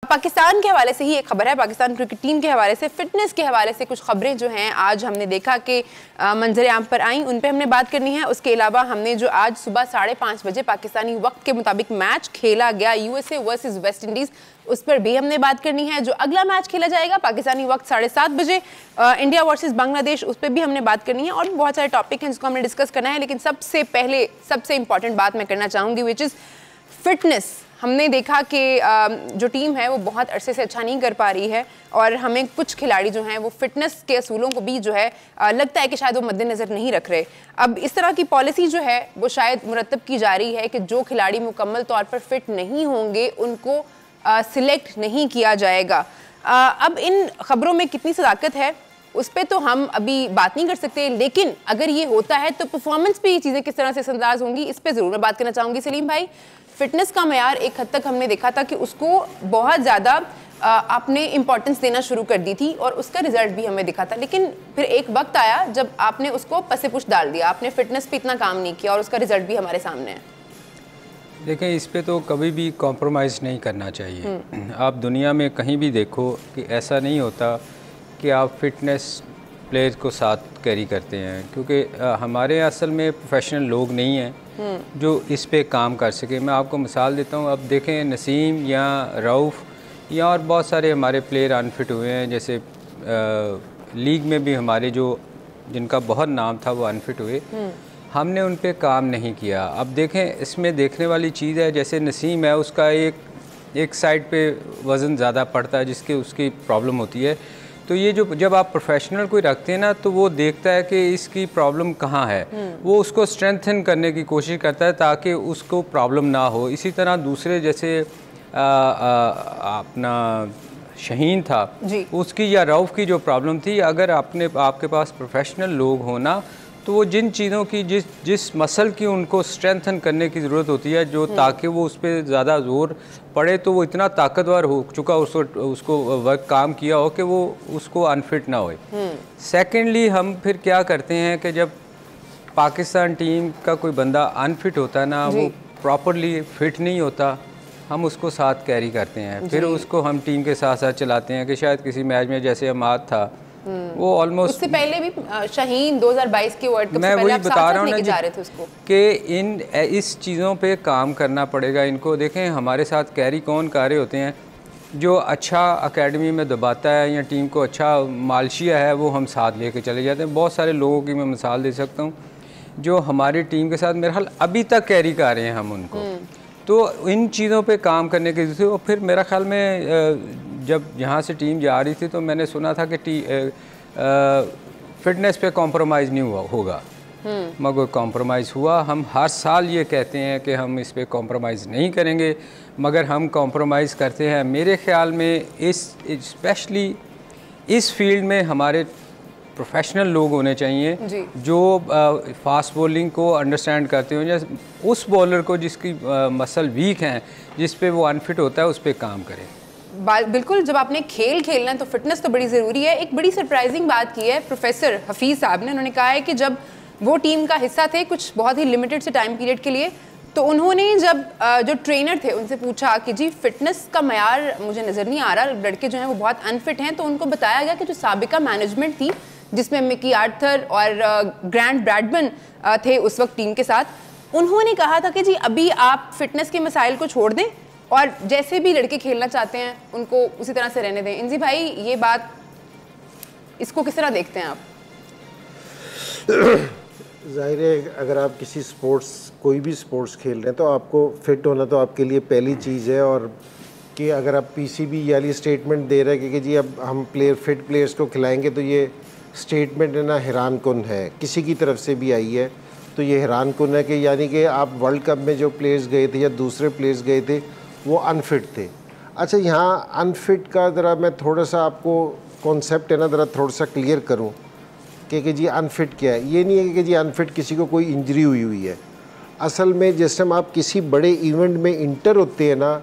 पाकिस्तान के हवाले से ही एक खबर है, पाकिस्तान क्रिकेट टीम के हवाले से, फिटनेस के हवाले से कुछ खबरें जो हैं आज हमने देखा कि मंजर आम पर आई, उन पे हमने बात करनी है। उसके अलावा हमने जो आज सुबह 5:30 बजे पाकिस्तानी वक्त के मुताबिक मैच खेला गया यूएसए वर्सेस वेस्ट इंडीज़, उस पर भी हमने बात करनी है। जो अगला मैच खेला जाएगा पाकिस्तानी वक्त 7:30 बजे इंडिया वर्सेस बांग्लादेश, उस पर भी हमने बात करनी है। और भी बहुत सारे टॉपिक हैं जिसको हमने डिस्कस करना है, लेकिन सबसे पहले सबसे इंपॉर्टेंट बात मैं करना चाहूँगी विच इज़ फिटनेस। हमने देखा कि जो टीम है वो बहुत अरसे से अच्छा नहीं कर पा रही है और हमें कुछ खिलाड़ी जो हैं वो फिटनेस के असूलों को भी जो है लगता है कि शायद वो मद्देनज़र नहीं रख रहे। अब इस तरह की पॉलिसी जो है वो शायद मुरतब की जा रही है कि जो खिलाड़ी मुकम्मल तौर पर फिट नहीं होंगे उनको सिलेक्ट नहीं किया जाएगा। अब इन खबरों में कितनी सदाकत है उस पर तो हम अभी बात नहीं कर सकते, लेकिन अगर ये होता है तो परफॉर्मेंस पे ये चीज़ें किस तरह से असरअंदाज होंगी इस पर ज़रूर मैं बात करना चाहूँगी। सलीम भाई, फिटनेस का मयार एक हद तक हमने देखा था कि उसको बहुत ज़्यादा आपने इम्पोर्टेंस देना शुरू कर दी थी और उसका रिजल्ट भी हमें दिखा था, लेकिन फिर एक वक्त आया जब आपने उसको पसे-पुश डाल दिया, आपने फिटनेस पे इतना काम नहीं किया और उसका रिजल्ट भी हमारे सामने है। देखें, इस पे तो कभी भी कॉम्प्रोमाइज़ नहीं करना चाहिए। आप दुनिया में कहीं भी देखो कि ऐसा नहीं होता कि आप फिटनेस प्लेयर्स को साथ कैरी करते हैं, क्योंकि हमारे असल में प्रोफेशनल लोग नहीं हैं जो इस पे काम कर सके। मैं आपको मिसाल देता हूँ, अब देखें नसीम या रऊफ़ या और बहुत सारे हमारे प्लेयर अनफिट हुए हैं, जैसे लीग में भी हमारे जो जिनका बहुत नाम था वो अनफिट हुए, हमने उन पे काम नहीं किया। अब देखें, इसमें देखने वाली चीज़ है, जैसे नसीम है उसका एक साइड पे वज़न ज़्यादा पड़ता है जिसकी उसकी प्रॉब्लम होती है, तो ये जो जब आप प्रोफेशनल कोई रखते हैं ना तो वो देखता है कि इसकी प्रॉब्लम कहाँ है, वो उसको स्ट्रेंथन करने की कोशिश करता है ताकि उसको प्रॉब्लम ना हो। इसी तरह दूसरे जैसे अपना शहीन था उसकी या रऊफ़ की जो प्रॉब्लम थी, अगर आपके पास प्रोफेशनल लोग हो ना तो वो जिन चीज़ों की जिस मसल की उनको स्ट्रेंथन करने की ज़रूरत होती है, जो ताकि वो उस पर ज़्यादा ज़ोर पड़े तो वो इतना ताकतवर हो चुका उसको वर्क काम किया हो कि वो उसको अनफिट ना होए। सेकेंडली हम फिर क्या करते हैं कि जब पाकिस्तान टीम का कोई बंदा अनफिट होता है ना, वो प्रॉपरली फिट नहीं होता, हम उसको साथ कैरी करते हैं, फिर उसको हम टीम के साथ साथ चलाते हैं कि शायद किसी मैच में जैसे अमाद था वो ऑलमोस्ट उससे पहले भी शाहीन 2022 के वर्ल्ड कप से पहले आप बता रहा हूँ ना जा रहे थे उसको कि इस चीज़ों पे काम करना पड़ेगा इनको। देखें, हमारे साथ कैरी कौन कर रहे होते हैं, जो अच्छा एकेडमी में दबाता है या टीम को अच्छा मालशिया है वो हम साथ लेके चले जाते हैं। बहुत सारे लोगों की मैं मिसाल दे सकता हूँ जो हमारी टीम के साथ मेरे ख्याल अभी तक कैरी कर रहे हैं हम उनको। तो इन चीज़ों पे काम करने की ज़रूरत है। और फिर मेरा ख्याल में जब यहाँ से टीम जा रही थी तो मैंने सुना था कि फिटनेस पे कॉम्प्रोमाइज़ नहीं होगा, मगर कॉम्प्रोमाइज़ हुआ। हम हर साल ये कहते हैं कि हम इस पे कॉम्प्रोमाइज़ नहीं करेंगे, मगर हम कॉम्प्रोमाइज़ करते हैं। मेरे ख्याल में स्पेशली इस फील्ड में हमारे प्रोफेशनल लोग होने चाहिए जो फास्ट बॉलिंग को अंडरस्टैंड करते हो, या उस बॉलर को जिसकी मसल वीक हैं, जिस पे वो अनफिट होता है, उस पे काम करें। बिल्कुल, जब आपने खेल खेलना है तो फिटनेस तो बड़ी ज़रूरी है। एक बड़ी सरप्राइजिंग बात की है प्रोफेसर हफीज़ साहब ने, उन्होंने कहा है कि जब वो टीम का हिस्सा थे कुछ बहुत ही लिमिटेड से टाइम पीरियड के लिए, तो उन्होंने जब जो ट्रेनर थे उनसे पूछा कि जी फिटनेस का मयार मुझे नज़र नहीं आ रहा, लड़के जो हैं वो बहुत अनफिट हैं, तो उनको बताया गया कि जो साबिका मैनेजमेंट थी जिसमें मिकी आर्थर और ग्रैंड ब्रैडमन थे उस वक्त टीम के साथ, उन्होंने कहा था कि जी अभी आप फिटनेस के मसाइल को छोड़ दें और जैसे भी लड़के खेलना चाहते हैं उनको उसी तरह से रहने दें। इंजी भाई, ये बात, इसको किस तरह देखते हैं आप? जाहिर है अगर आप किसी स्पोर्ट्स कोई भी स्पोर्ट्स खेल रहे हैं तो आपको फिट होना तो आपके लिए पहली चीज़ है। और कि अगर आप पीसीबी यानी स्टेटमेंट दे रहे हैं कि जी अब हम फिट प्लेयर्स को खिलाएंगे, तो ये स्टेटमेंट है ना हैरान कुन है, किसी की तरफ से भी आई है तो ये हैरान कुन है कि यानी कि आप वर्ल्ड कप में जो प्लेयर्स गए थे या दूसरे प्लेयर्स गए थे वो अनफिट थे। अच्छा, यहाँ अनफिट का ज़रा मैं थोड़ा सा आपको कॉन्सेप्ट है ना ज़रा थोड़ा सा क्लियर करूँ कि जी अनफिट क्या है। ये नहीं है कि जी अनफिट किसी को कोई इंजरी हुई है। असल में जिस टाइम आप किसी बड़े इवेंट में इंटर होते हैं ना,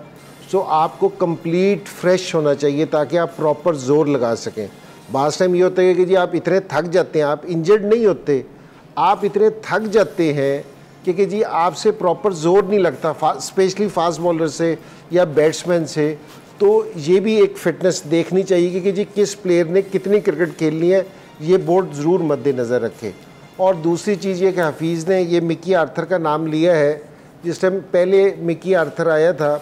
तो आपको कंप्लीट फ्रेश होना चाहिए ताकि आप प्रॉपर जोर लगा सकें। बाज़ टाइम ये होता है कि जी आप इतने थक जाते हैं, आप इंजर्ड नहीं होते, आप इतने थक जाते हैं कि जी आपसे प्रॉपर जोर नहीं लगता, स्पेशली फास्ट बॉलर से या बैट्समैन से, तो ये भी एक फ़िटनेस देखनी चाहिए कि जी किस प्लेयर ने कितनी क्रिकेट खेलनी है, ये बोर्ड ज़रूर मद्देनज़र रखे। और दूसरी चीज़ ये कि हफीज़ ने ये मिकी आर्थर का नाम लिया है। जिस टाइम पहले मिकी आर्थर आया था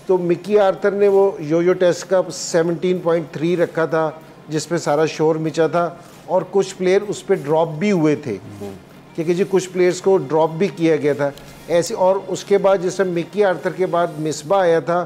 तो मिकी आर्थर ने वो यो टेस्ट का 17.3 रखा था, जिस पे सारा शोर मचा था, और कुछ प्लेयर उस पर ड्रॉप भी हुए थे, क्योंकि जी कुछ प्लेयर्स को ड्रॉप भी किया गया था ऐसे। और उसके बाद जिस टाइम मिकी आर्थर के बाद मिसबा आया था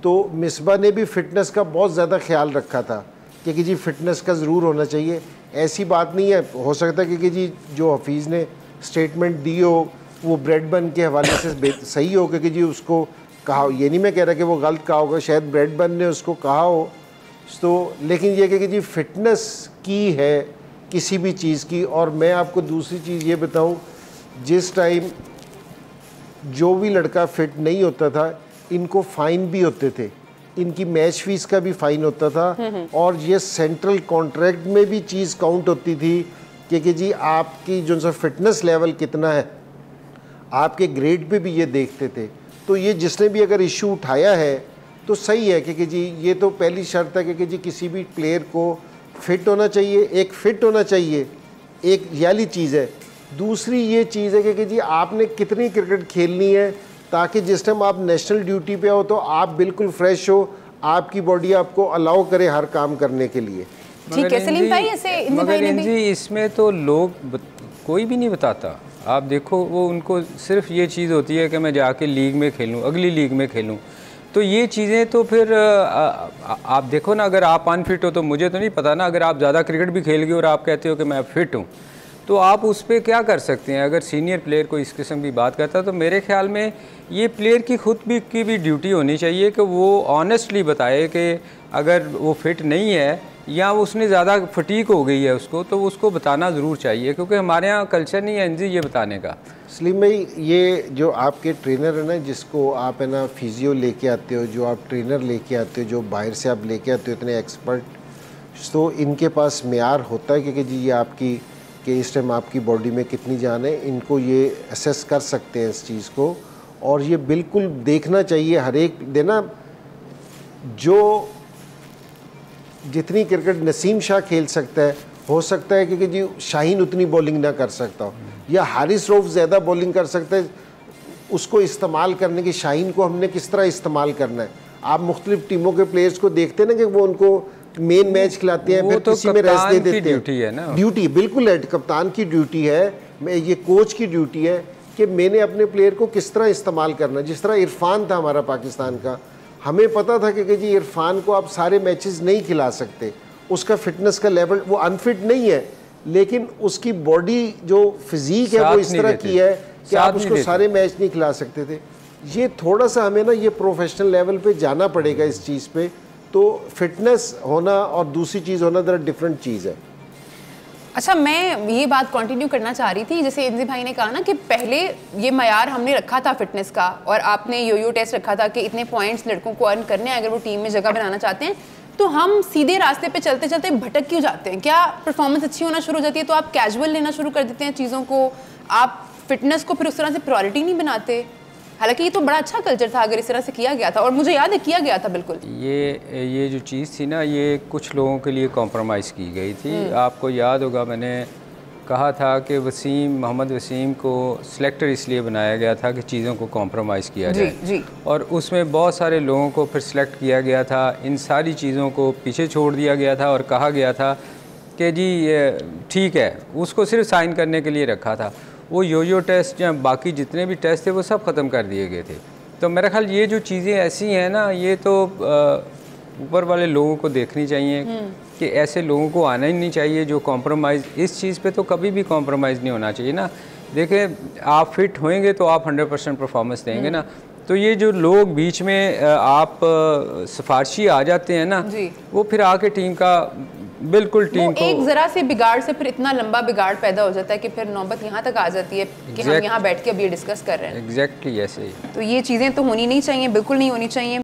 तो मिसबा ने भी फ़िटनेस का बहुत ज़्यादा ख्याल रखा था, क्योंकि जी फ़िटनेस का ज़रूर होना चाहिए। ऐसी बात नहीं है, हो सकता है क्योंकि जी जो हफीज़ ने स्टेटमेंट दी हो वो ब्रैडबर्न के हवाले से सही हो, क्योंकि जी उसको कहा हो, ये नहीं मैं कह रहा कि वो गलत कहा होगा, शायद ब्रैडबर्न ने उसको कहा हो तो, लेकिन ये कि जी फ़िटनेस की है किसी भी चीज़ की। और मैं आपको दूसरी चीज़ ये बताऊं, जिस टाइम जो भी लड़का फ़िट नहीं होता था इनको फ़ाइन भी होते थे, इनकी मैच फीस का भी फ़ाइन होता था, और ये सेंट्रल कॉन्ट्रैक्ट में भी चीज़ काउंट होती थी कि जी आपकी जो सा फिटनेस लेवल कितना है, आपके ग्रेड पे भी ये देखते थे। तो ये जिसने भी अगर इशू उठाया है तो सही है कि जी ये तो पहली शर्त है कि जी किसी भी प्लेयर को फिट होना चाहिए, एक फिट होना चाहिए, एक याली चीज़ है। दूसरी ये चीज़ है कि जी आपने कितनी क्रिकेट खेलनी है, ताकि जिस टाइम आप नेशनल ड्यूटी पे हो तो आप बिल्कुल फ्रेश हो, आपकी बॉडी आपको अलाउ करे हर काम करने के लिए। ठीक है सलीम भाई, ऐसे मगर जी इसमें तो लोग कोई भी नहीं बताता। आप देखो वो उनको सिर्फ ये चीज़ होती है कि मैं जाके लीग में खेलूँ, अगली लीग में खेलूँ। तो ये चीज़ें तो फिर आप देखो ना, अगर आप अनफिट हो तो मुझे तो नहीं पता ना, अगर आप ज़्यादा क्रिकेट भी खेल गए और आप कहते हो कि मैं फिट हूँ तो आप उस पर क्या कर सकते हैं। अगर सीनियर प्लेयर को इस किस्म की बात करता है तो मेरे ख्याल में ये प्लेयर की खुद की भी ड्यूटी होनी चाहिए कि वो ऑनेस्टली बताए कि अगर वो फिट नहीं है या उसने ज़्यादा फटीक हो गई है उसको, तो उसको बताना ज़रूर चाहिए, क्योंकि हमारे यहाँ कल्चर नहीं है जी ये बताने का। सलीम भाई, ये जो आपके ट्रेनर है ना, जिसको आप है ना फिजियो लेके आते हो, जो आप ट्रेनर लेके आते हो, जो बाहर से आप लेके आते हो इतने एक्सपर्ट, तो इनके पास मेयार होता है कि जी ये आपकी कि इस टाइम आपकी बॉडी में कितनी जान है, इनको ये असेस कर सकते हैं इस चीज़ को। और ये बिल्कुल देखना चाहिए हर एक देना, जो जितनी क्रिकेट नसीम शाह खेल सकता है, हो सकता है कि जी शाहीन उतनी बॉलिंग ना कर सकता हो, या हारिस रऊफ ज़्यादा बॉलिंग कर सकता है। उसको इस्तेमाल करने की, शाहीन को हमने किस तरह इस्तेमाल करना है। आप मुख्तलिफ टीमों के प्लेयर्स को देखते हैं ना कि वो उनको मेन मैच खिलाते हैं, फिर तो किसी में रेस्ट दे देते हैं। ड्यूटी है ना, ड्यूटी बिल्कुल है, कप्तान की ड्यूटी है, ये कोच की ड्यूटी है कि मैंने अपने प्लेयर को किस तरह इस्तेमाल करना। जिस तरह इरफान था हमारा पाकिस्तान का, हमें पता था कि जी इरफान को आप सारे मैचेस नहीं खिला सकते, उसका फिटनेस का लेवल, वो अनफिट नहीं है, लेकिन उसकी बॉडी जो फिजिक है वो इस तरह की है कि आप उसको सारे मैच नहीं खिला सकते थे। ये थोड़ा सा हमें ना ये प्रोफेशनल लेवल पे जाना पड़ेगा इस चीज़ पे। तो फिटनेस होना और दूसरी चीज़ होना ज़रा डिफरेंट चीज़ है। अच्छा, मैं ये बात कंटिन्यू करना चाह रही थी, जैसे इंजी भाई ने कहा ना कि पहले ये मयार हमने रखा था फिटनेस का, और आपने यो टेस्ट रखा था कि इतने पॉइंट्स लड़कों को अर्न करने हैं अगर वो टीम में जगह बनाना चाहते हैं। तो हम सीधे रास्ते पे चलते चलते भटक क्यों जाते हैं? क्या परफॉर्मेंस अच्छी होना शुरू हो जाती है तो आप कैजुअल लेना शुरू कर देते हैं चीज़ों को, आप फिटनेस को फिर उस तरह से प्रायोरिटी नहीं बनाते? हालांकि ये तो बड़ा अच्छा कल्चर था अगर इस तरह से किया गया था, और मुझे याद है किया गया था बिल्कुल। ये जो चीज़ थी ना, ये कुछ लोगों के लिए कॉम्प्रोमाइज़ की गई थी। आपको याद होगा मैंने कहा था कि मोहम्मद वसीम को सिलेक्टर इसलिए बनाया गया था कि चीज़ों को कॉम्प्रोमाइज़ किया जाए जी। और उसमें बहुत सारे लोगों को फिर सिलेक्ट किया गया था, इन सारी चीज़ों को पीछे छोड़ दिया गया था और कहा गया था कि जी ठीक है, उसको सिर्फ साइन करने के लिए रखा था। वो यो टेस्ट या बाकी जितने भी टेस्ट थे वो सब ख़त्म कर दिए गए थे। तो मेरा ख्याल ये जो चीज़ें ऐसी हैं ना, ये तो ऊपर वाले लोगों को देखनी चाहिए कि ऐसे लोगों को आना ही नहीं चाहिए जो कॉम्प्रोमाइज़, इस चीज़ पे तो कभी भी कॉम्प्रोमाइज़ नहीं होना चाहिए ना। देखें, आप फिट होएंगे तो आप 100% परफॉर्मेंस देंगे ना। तो ये जो लोग बीच में आप सिफारशी आ जाते हैं ना, वो फिर आके टीम का बिल्कुल टीम को एक ज़रा से बिगाड़ से फिर इतना लंबा बिगाड़ पैदा हो जाता है कि फिर नौबत यहाँ तक आ जाती है कि हम यहाँ बैठ के अब ये डिस्कस कर रहे हैं। एग्जैक्टली ऐसे ही। तो ये चीज़ें तो होनी नहीं चाहिए, बिल्कुल नहीं होनी चाहिए।